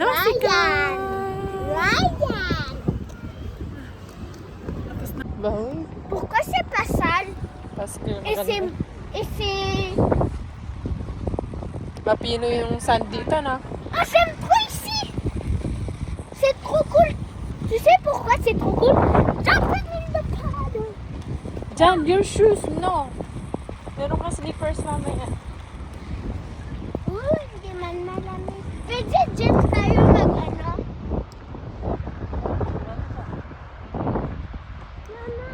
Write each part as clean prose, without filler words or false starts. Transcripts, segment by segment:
Ryan! Ryan! Bahoy. Pourquoi c'est pas sale? Parce que Et c'est... mapino yung sand dito, no? Ah, j'aime trop ici! C'est trop cool! Tu sais pourquoi c'est trop cool? Jumping in the puddle! Jan, your shoes, no. Meron ka slippers mamaya. Hindi man malamig. Pwede dyan tayo mag-ano? Mama,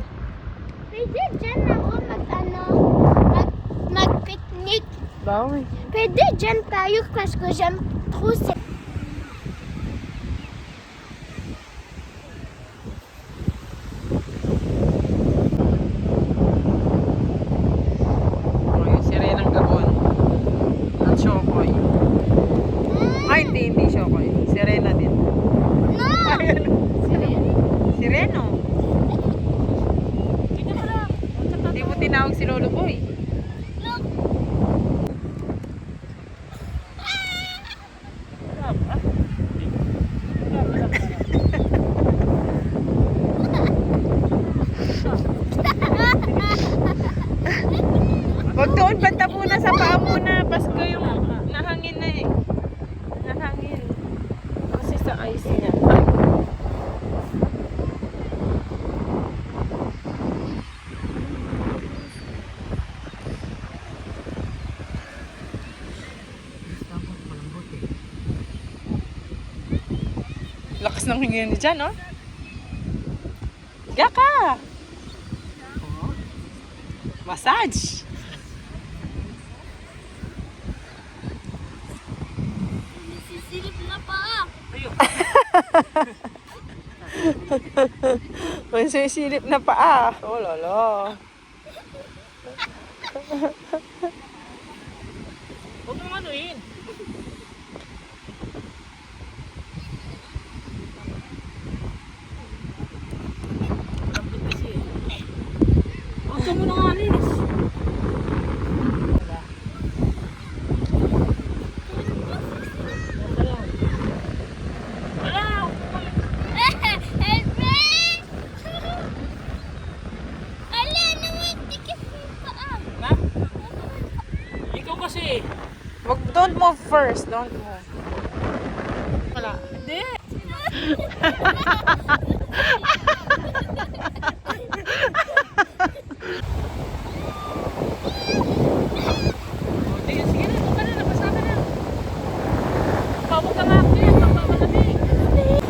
pwede dyan ako mag-ano? Mag-picnic. Bahoy. Pwede dyan tayo parce que j'aime trop ces... Yung sirenang gabon. At Shokoy. Ay, hindi Shokoy. Sirena din. No! Sireno. Hindi mo tinawag si Lolo Boy. Look! Wag doon, banta muna sa paa muna. Pasko yung nahangin na eh. Nahangin. Kasi sa ice niya. Ay. Lakas ng hingin ni Jan, oh. Higa ka! Oh. Massage! Nasisilip na pa! May sisilip na paa. Oh, lolo. Huwag mong anuin. Huwag ka muna nga alis. Help me! Ala, nangitikip yung paa. Ha? Ikaw kasi. Wag, don't move first. Don't move. Wala. Hindi. Sige, sige na. Huwag ka na. Napasa ka na. Pawag ka nga. Magpapalamig. Ang lamig!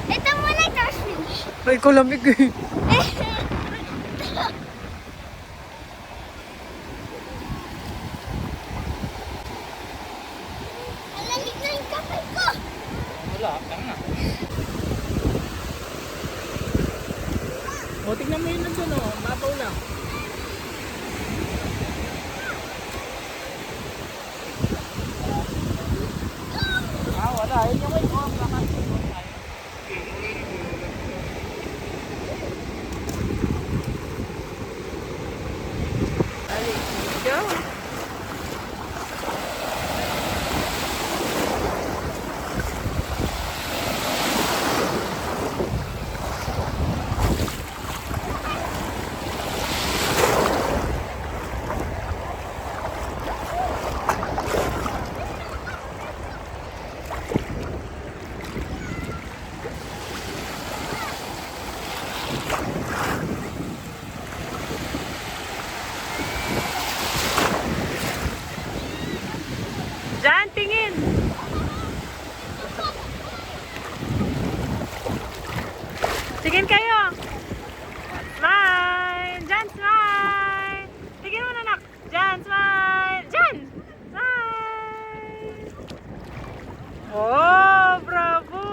Ito muna touch me. Ay, kulamig eh. Ang lamig na yung kamay ko. Wala, tanga. O, tignan mo yun na dun, o. Babaw lang. Ah, wala. Yun yung wait mo. Let's go. Jan, tingin! Tingin kayo! Smile! Jan, smile! Tingin mo na, anak! Jan, smile! Jan! Smile! Oh, bravo!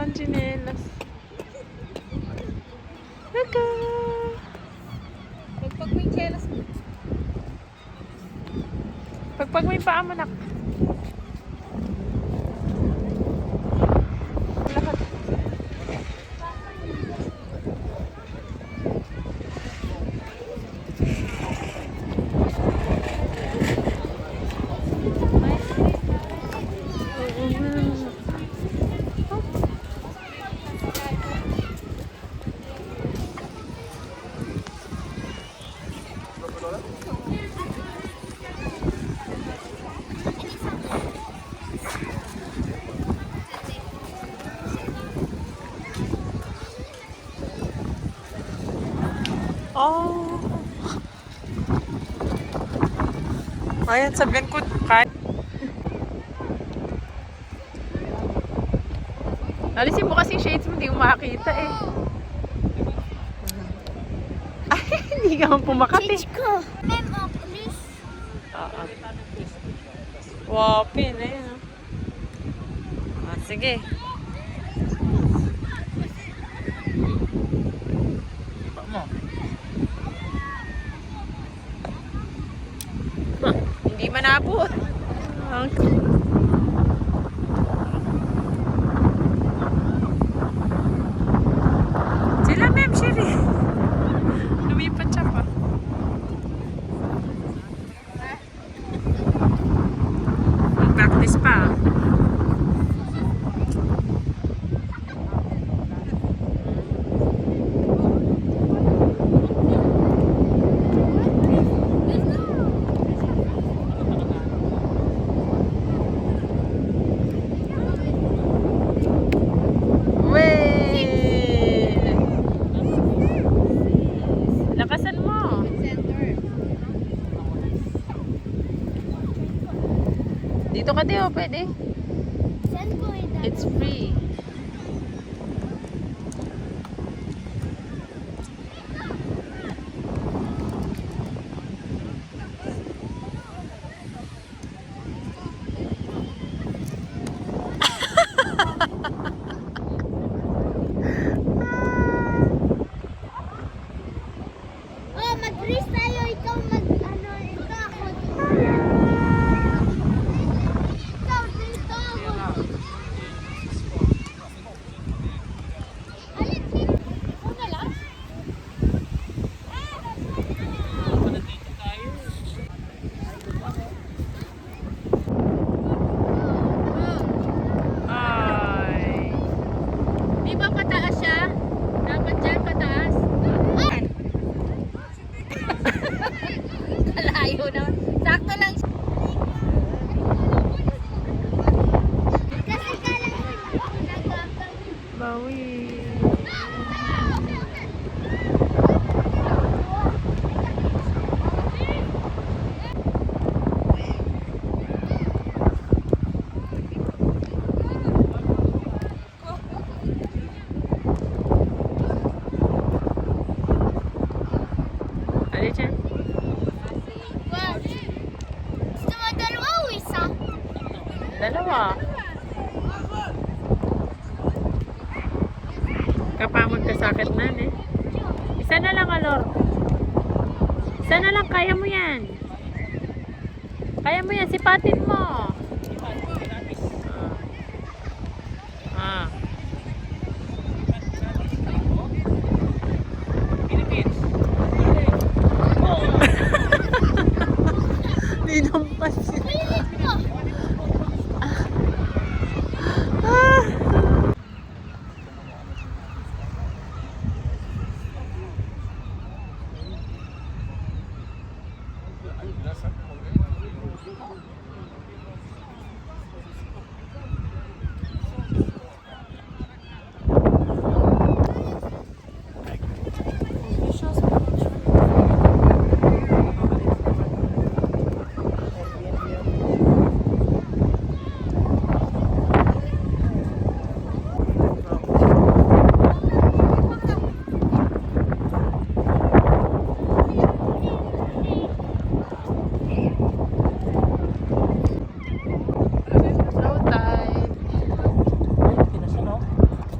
kang tsinelas. Laka! Pag may chelas mo. Pagpag may paa mo, nak. Lahat. Oh. Ayan, sabihan ko. Alisin mo kasi yung shades mo, hindi mo makakita eh. Ay, hindi ka man pumakati. Change ko. Memo, please. Oo. Wow, pin. Ayan. Sige. Hindi man abot. Sila, ma'am, Sherry. Lumipat siya pa. Mag-practice pa. Lakasan mo. Dito ka, Teo. Pwede. Saan ko ito? It's free. Oh, mag-race tayo. Ikaw ano, ito ako. Ikaw dito ako. Alin, sino? Una lang? Ay. Di ba pataas siya? Dapat dyan pataas. Kalayo naman. Sakto lang siya. Kasi kala ko nagkakal. Bawi. Alin siya? Wow. Gusto mo dalawa o isa? Dalawa. Kapamag kasakit na eh. Isa na lang, Alor. Isa na lang, kaya mo yan. Kaya mo yan, sipatin mo. Ah. Dinampas yun. Pilit mo.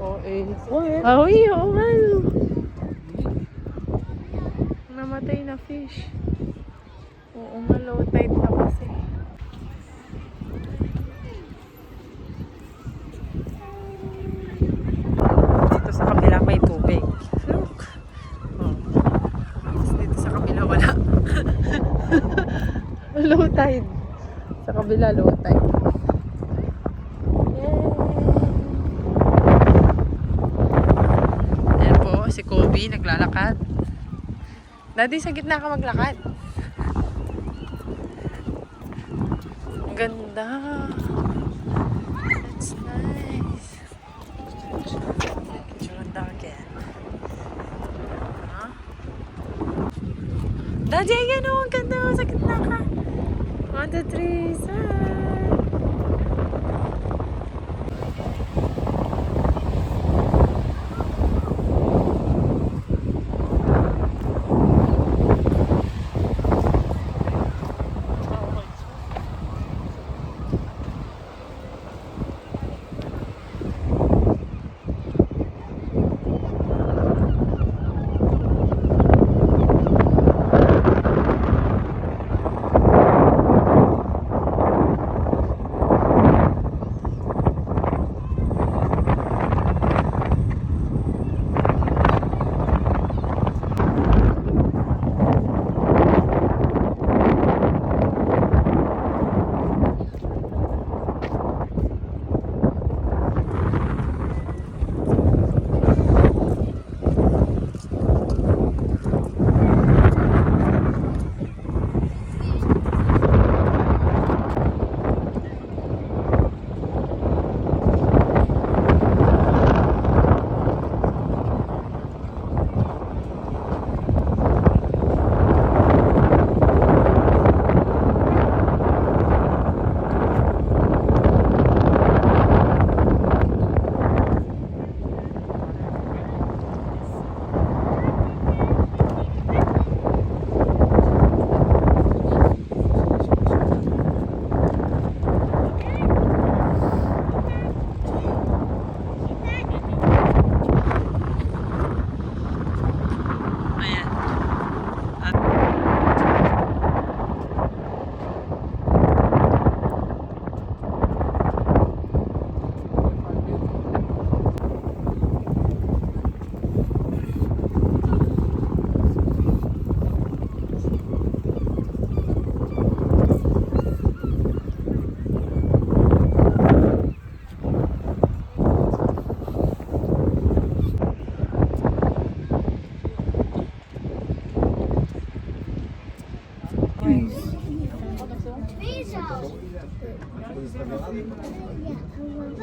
Oo eh. Ahoy, oo nga. Namatay na fish. Oo nga, low tide na kasi. Dito sa kabila may tubig. Look. Oh. Tapos dito sa kabila wala. Low tide. Sa kabila low tide. Ayan po, si Kobe naglalakad. Daddy, sa gitna ka maglakad. Ang ganda. That's nice. Picture on the again. Huh? Daddy, ayan o. Ang ganda. Sa gitna ka. 1, 2, 3, sir.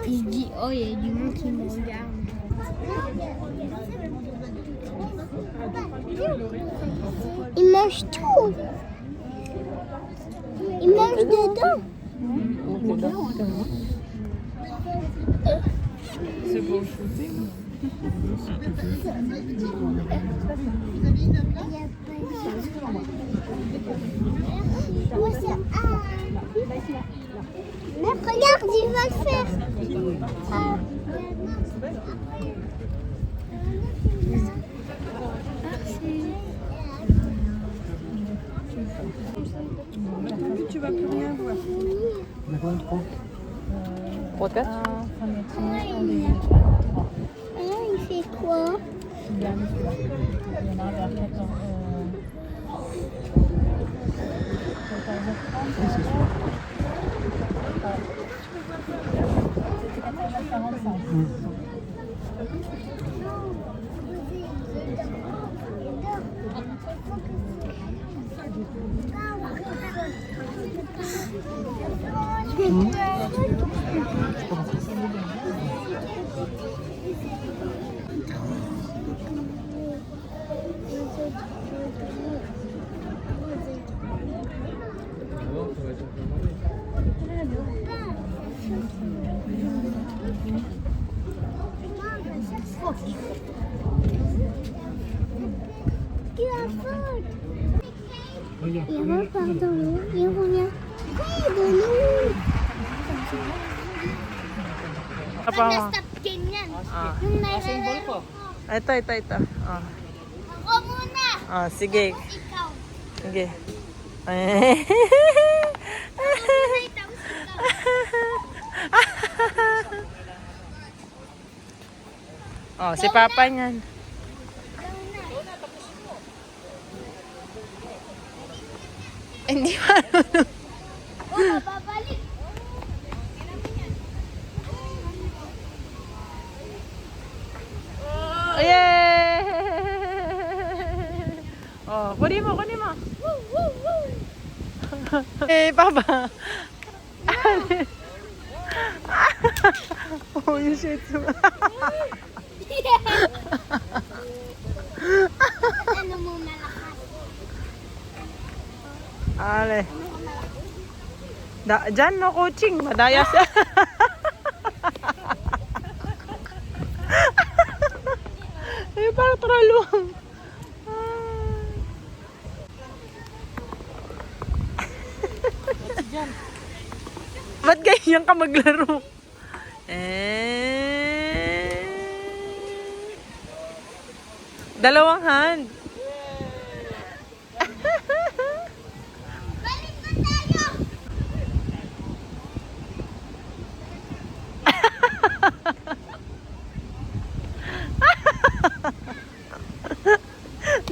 Il dit, oh, il y a du monde qui me regarde. Il mange tout. Il mange dedans. C'est beau shooting. Mais regarde, il va le faire. Tu vas plus rien voir. Podcast? Il fait quoi? Il repart dans l'eau, il revient près de nous. Apa? Kenyan. Ah. Yung nailalaro ko. Ito. Ah. Ako muna. Ah, sige. Ikaw. Sige. Ako muna, tapos ikaw. Oh, si Papa niyan. Ikaw na. Hindi marunong. Oo, babalik. Yay! Oh, kunin mo. Woo, woo, woo. Eh, Papa. Oh, yung shih tzu. Ano mo malakas? Ale. Ano ka malakas? Diyan, no coaching. Madaya siya. Eh, parang tralong. Ba't ganyan ka maglaro? Dalawang hand. Balik na tayo!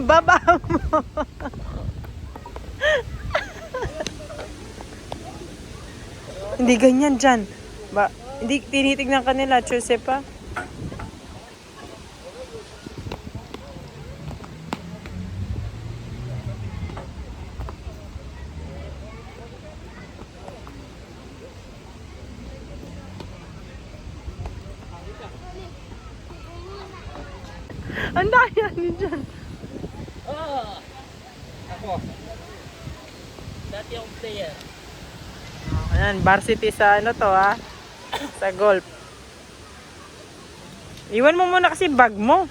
Baba mo. Hindi ganyan dyan. Hindi tinitignan ka nila, Josepa. Ang daya ni dyan. Ako. Dati akong player. Ayan, varsity sa ano to ha? Sa golf. Iwan mo muna kasi bag mo.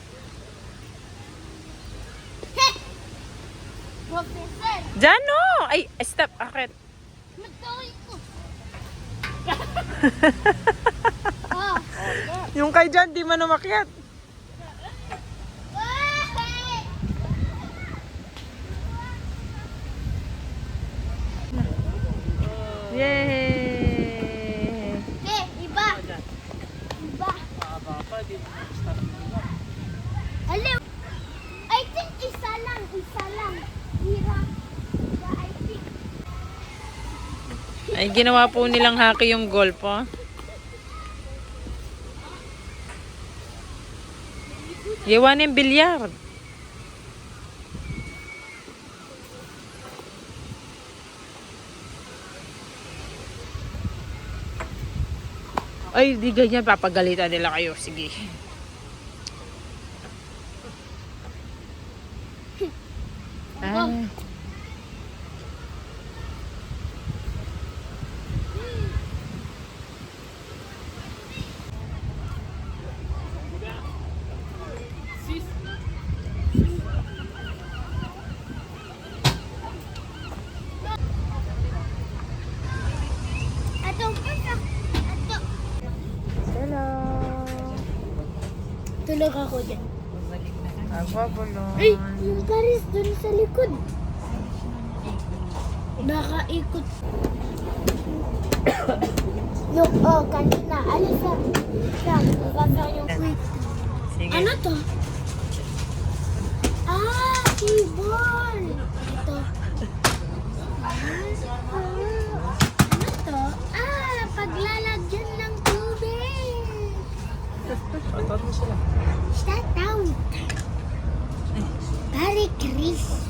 Professor! Diyan no! Ay, stop. Akit. Magtawin ko! Oh! Yung kay Jan, di man umakyat. Hey! Yay! Iba! Iba! Hello! I think isa lang. Hirap. I think. Ay, ginawa po nilang hockey yung golf, oh. Yawan yung bilyar. Ay, di ganyan. Papagalitan nila kayo. Sige. Ah. Ato. Hello. Tulog ako dyan. Agwabulon. Ay! Yung Paris dun sa likod. Nakaikot. Yung, kanina. Alis siya. Nagkasa yung quick. Sige. Ano to? Keyboard. Ito. Ano to? Paglalagyan ng tubig. Shoutout mo sila. Shout out. Pare Chris.